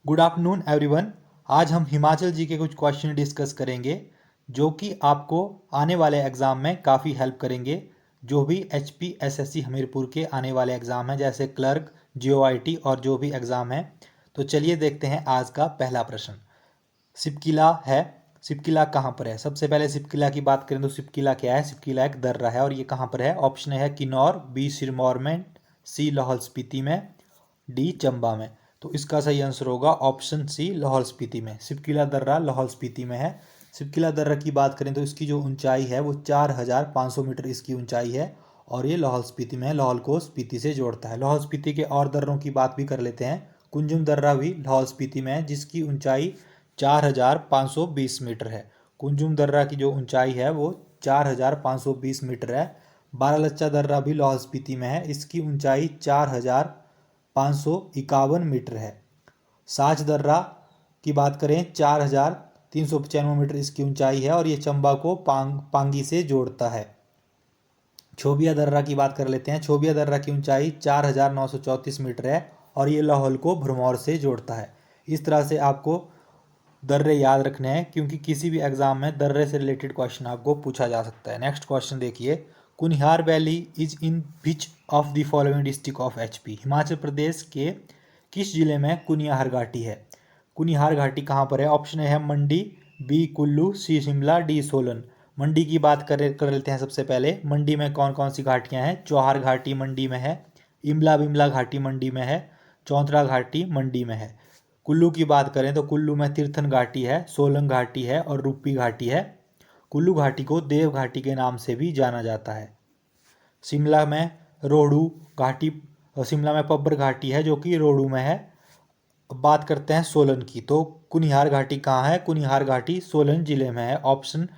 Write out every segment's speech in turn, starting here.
Good afternoon everyone. आज हम हिमाचल जी के कुछ क्वेश्चन डिस्कस करेंगे जो कि आपको आने वाले एग्ज़ाम में काफ़ी हेल्प करेंगे। जो भी HP SSC हमीरपुर के आने वाले एग्ज़ाम हैं, जैसे क्लर्क, JOIT और जो भी एग्ज़ाम है। तो चलिए देखते हैं आज का पहला प्रश्न। सिपकिला है, सिपकिला कहाँ पर है? सबसे पहले सिपकिला की बात करें तो सिपकिला क्या है? सिपकिला एक दर्रा है और ये कहाँ पर है? ऑप्शन है किन्नौर, बी सिरमौर में, सी लाहौल स्पीति में, डी चंबा में। तो इसका सही आंसर होगा ऑप्शन सी लाहौल स्पीति में। सिपकिला दर्रा लाहौल स्पीति में है। सिपकिला दर्रा की बात करें तो इसकी जो ऊंचाई है वो 4500 मीटर इसकी ऊंचाई है और ये लाहौल स्पीति में है। लाहौल को स्पीति से जोड़ता है। लाहौल स्पीति के और दर्रों की बात भी कर लेते हैं। कुंजुम दर्रा भी लाहौल स्पीति में है जिसकी ऊंचाई 4520 मीटर है। कुंजुम दर्रा की जो ऊंचाई है वो 4520 मीटर है। बारालच्चा दर्रा भी लाहौल स्पीति में है, इसकी ऊंचाई 4551 मीटर है। साच दर्रा की बात करें 4395 मीटर इसकी ऊंचाई है और ये चंबा को पांगी से जोड़ता है। छोबिया दर्रा की बात कर लेते हैं। छोबिया दर्रा की ऊंचाई 4934 मीटर है और ये लाहौल को भरमौर से जोड़ता है। इस तरह से आपको दर्रे याद रखने हैं क्योंकि किसी भी एग्जाम में दर्रे से रिलेटेड क्वेश्चन आपको पूछा जा सकता है। नेक्स्ट क्वेश्चन देखिए, Kunihar valley is in which of the following district of HP? Himachal Pradesh के किस जिले में कुनिहार घाटी है? कुनिहार घाटी कहाँ पर है? ऑप्शन है मंडी, बी कुल्लू, सी शिमला, डी सोलन। मंडी की बात कर लेते हैं। सबसे पहले मंडी में कौन कौन सी घाटियाँ हैं? चौहार घाटी मंडी में है, इमला बिमला घाटी मंडी में है, चौंतरा घाटी मंडी में है। कुल्लू की बात करें तो कुल्लू में तीर्थन घाटी है, सोलंग घाटी है और रूपी घाटी है। कुल्लू घाटी को देव घाटी के नाम से भी जाना जाता है। शिमला में रोहड़ू घाटी, शिमला में पब्बर घाटी है जो कि रोहड़ू में है। अब बात करते हैं सोलन की, तो कुनिहार घाटी कहाँ है? कुनिहार घाटी सोलन जिले में है। ऑप्शन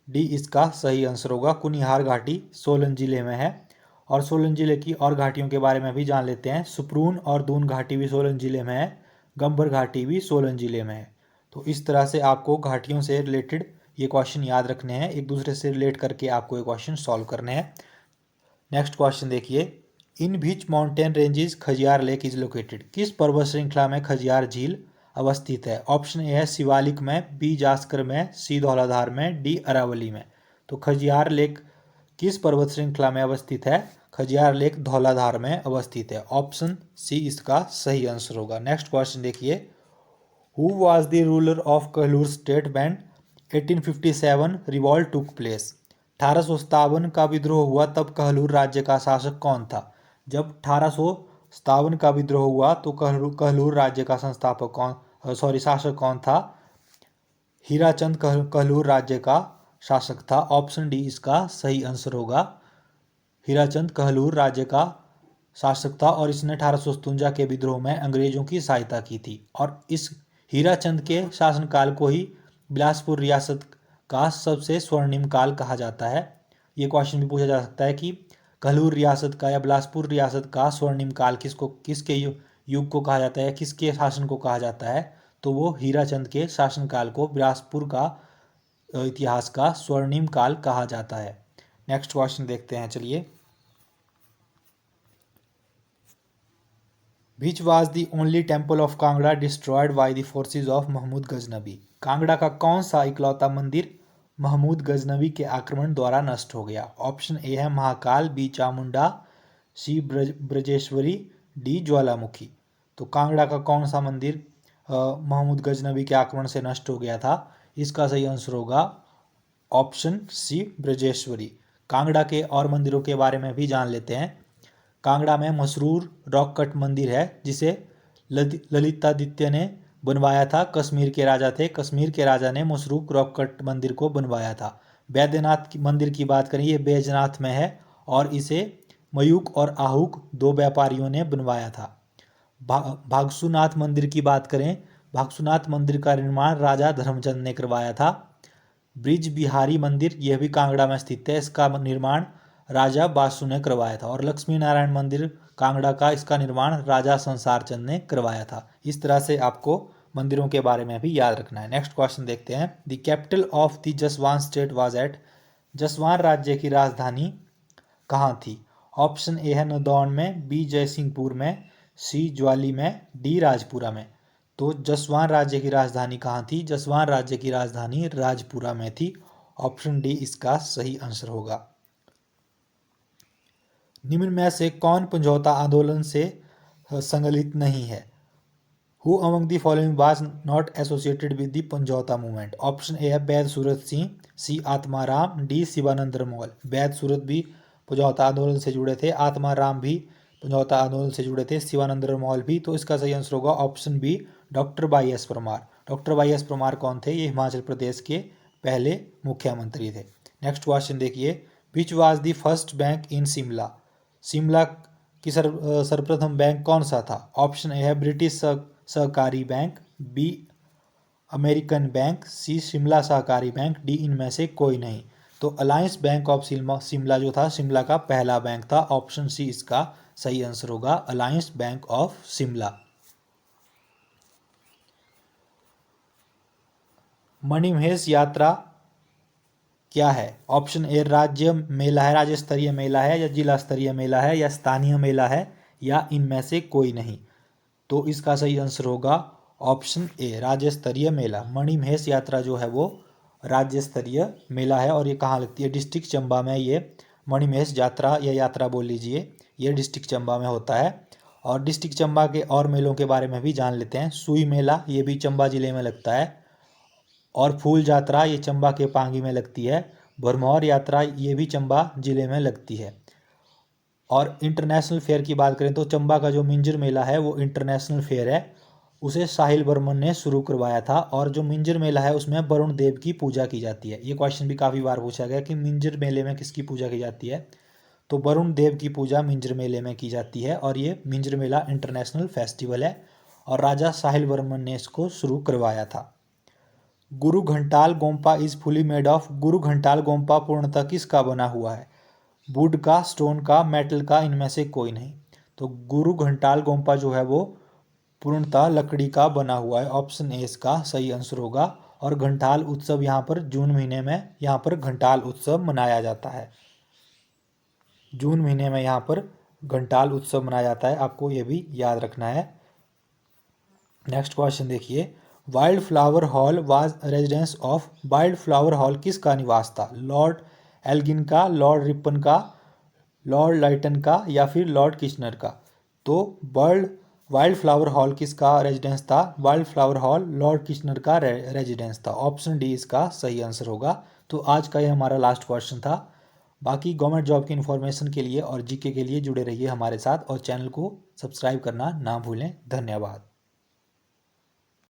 डी इसका सही आंसर होगा। कुनिहार घाटी सोलन जिले में है। और सोलन जिले की और घाटियों के बारे में भी जान लेते हैं। सुपरून और दून घाटी भी सोलन जिले में है, गंबर घाटी भी सोलन जिले में है। तो इस तरह से आपको घाटियों से रिलेटेड ये क्वेश्चन याद रखने हैं, एक दूसरे से रिलेट करके आपको ये क्वेश्चन सॉल्व करने हैं। नेक्स्ट क्वेश्चन देखिए, in which mountain ranges Khajjiar lake is located? किस पर्वत श्रृंखला में खजियार झील अवस्थित है? ऑप्शन ए है शिवालिक में, बी जास्कर में, सी धौलाधार में, डी अरावली में। तो खजियार लेक किस पर्वत श्रृंखला में अवस्थित है? खजियार लेक धौलाधार में अवस्थित है। ऑप्शन सी इसका सही आंसर होगा। नेक्स्ट क्वेश्चन देखिए, who was the ruler of Kahlur state when 1857 revolt took place? 1857 का विद्रोह हुआ तब कहलूर राज्य का शासक कौन था? जब 1857 का विद्रोह हुआ तो कहलूर राज्य का संस्थापक शासक कौन था? हीराचंद कहलूर राज्य का शासक था। ऑप्शन डी इसका सही आंसर होगा। हीराचंद कहलूर राज्य का शासक था और इसने 1857 के विद्रोह में अंग्रेजों की सहायता की थी। और इस हीराचंद के शासनकाल को ही बिलासपुर रियासत का सबसे स्वर्णिम काल कहा जाता है। ये क्वेश्चन भी पूछा जा सकता है कि कहलूर रियासत का या बिलासपुर रियासत का स्वर्णिम काल किसके युग को कहा जाता है, किसके शासन को कहा जाता है? तो वो हीराचंद के शासनकाल को बिलासपुर का इतिहास का स्वर्णिम काल कहा जाता है। नेक्स्ट क्वेश्चन देखते हैं, चलिए। Which was the only temple of Kangra destroyed by the forces of Mahmood Ghaznavi? Kangra का कौन सा इकलौता मंदिर महमूद गजनबी के आक्रमण द्वारा नष्ट हो गया? ऑप्शन ए है महाकाल, बी चामुंडा, सी ब्रजेश्वरी, डी ज्वालामुखी। तो कांगड़ा का कौन सा मंदिर महमूद गजनबी के आक्रमण से नष्ट हो गया था? इसका सही आंसर होगा ऑप्शन सी ब्रजेश्वरी। कांगड़ा के और मंदिरों के बारे में भी जान लेते हैं। कांगड़ा में मसरूर रॉक कट मंदिर है जिसे ललितादित्य ने बनवाया था। कश्मीर के राजा थे, कश्मीर के राजा ने मसरूर रॉक कट मंदिर को बनवाया था। बैद्यनाथ मंदिर की बात करें, ये बैजनाथ में है और इसे मयूक और आहूक दो व्यापारियों ने बनवाया था। भागसुनाथ मंदिर की बात करें, भागसुनाथ मंदिर का निर्माण राजा धर्मचंद ने करवाया था। ब्रिज बिहारी मंदिर यह भी कांगड़ा में स्थित है, इसका निर्माण राजा बासु ने करवाया था। और लक्ष्मी नारायण मंदिर कांगड़ा का, इसका निर्माण राजा संसार चंद ने करवाया था। इस तरह से आपको मंदिरों के बारे में भी याद रखना है। नेक्स्ट क्वेश्चन देखते हैं, the capital of the Jaswan state was at? Jaswan राज्य की राजधानी कहाँ थी? ऑप्शन ए है नदौन में, बी जयसिंहपुर में, सी ज्वाली में, डी राजपुरा में। तो जसवान राज्य की राजधानी कहाँ थी? जसवान राज्य की राजधानी राजपुरा में थी। ऑप्शन डी इसका सही आंसर होगा। निम्न में से कौन समझौता आंदोलन से संलग्न नहीं है? Who among the following was not associated with the समझौता मूवमेंट? ऑप्शन ए है वैद सूरत सिंह, सी आत्माराम, डी शिवानंद मौल। वैद सूरत भी समझौता आंदोलन से जुड़े थे, आत्माराम भी समझौता आंदोलन से जुड़े थे, शिवानंद मौल भी। तो इसका सही आंसर होगा option B doctor Y S Parmar. Doctor Y S Parmar कौन थे? ये हिमाचल प्रदेश के पहले मुख्यमंत्री थे। नेक्स्ट क्वेश्चन देखिए, which was the first bank in Shimla? Shimla की सर्वप्रथम बैंक कौन सा था? ऑप्शन ए है ब्रिटिश सहकारी बैंक, बी अमेरिकन बैंक, सी शिमला सहकारी बैंक, डी इनमें से कोई नहीं। तो अलायंस बैंक ऑफ शिमला जो था शिमला का पहला बैंक था। ऑप्शन सी इसका सही आंसर होगा, alliance bank of Shimla. Manimahesh यात्रा क्या है? ऑप्शन ए राज्य मेला है, राज्य स्तरीय मेला है, या जिला स्तरीय मेला है, या स्थानीय मेला है, या इनमें से कोई नहीं। तो इसका सही आंसर होगा ऑप्शन ए राज्य स्तरीय मेला। मणिमहेश यात्रा जो है वो राज्य स्तरीय मेला है और ये कहाँ लगती है? डिस्ट्रिक्ट चंबा में। ये मणिमहेश यात्रा या यात्रा बोल लीजिए, ये डिस्ट्रिक्ट चंबा में होता है। और डिस्ट्रिक्ट चंबा के और मेलों के बारे में भी जान लेते हैं। सुई मेला ये भी चंबा जिले में लगता है, और फूल यात्रा ये चंबा के पांगी में लगती है। भरमौर यात्रा ये भी चंबा जिले में लगती है। और इंटरनेशनल फेयर की बात करें तो चंबा का जो मिंजर मेला है वो इंटरनेशनल फेयर है, उसे साहिल बर्मन ने शुरू करवाया था। और जो मिंजर मेला है उसमें वरुण देव की पूजा की जाती है। ये क्वेश्चन भी काफ़ी बार पूछा गया कि मिंजर मेले में किसकी पूजा की जाती है? तो वरुण देव की पूजा मिंजर मेले में की जाती है। और ये मिंजर मेला इंटरनेशनल फेस्टिवल है और राजा साहिल बर्मन ने इसको शुरू करवाया था। गुरु घंटाल गोम्पा इज फुली मेड ऑफ? गुरु घंटाल गोम्पा पूर्णतः किसका बना हुआ है? वुड का, स्टोन का, मेटल का, इनमें से कोई नहीं। तो गुरु घंटाल गोम्पा जो है वो पूर्णतः लकड़ी का बना हुआ है। ऑप्शन ए इसका सही आंसर होगा। और घंटाल उत्सव यहाँ पर जून महीने में यहाँ पर घंटाल उत्सव मनाया जाता है। जून महीने में यहाँ पर घंटाल उत्सव मनाया जाता है, आपको ये भी याद रखना है। नेक्स्ट क्वेश्चन देखिए, wild flower hall was residence of? Wild flower hall किसका निवास था? लॉर्ड एल्गिन का, लॉर्ड रिपन का, लॉर्ड लाइटन का, या फिर लॉर्ड किचनर का? तो वाइल्ड फ्लावर हॉल किसका रेजिडेंस था? Wild flower hall Lord Kitchener का रेजिडेंस था। ऑप्शन डी इसका सही आंसर होगा। तो आज का ये हमारा लास्ट क्वेश्चन था। बाकी गवर्नमेंट जॉब की इन्फॉर्मेशन के लिए और जीके के लिए जुड़े रहिए हमारे साथ, और चैनल को सब्सक्राइब करना ना भूलें। धन्यवाद।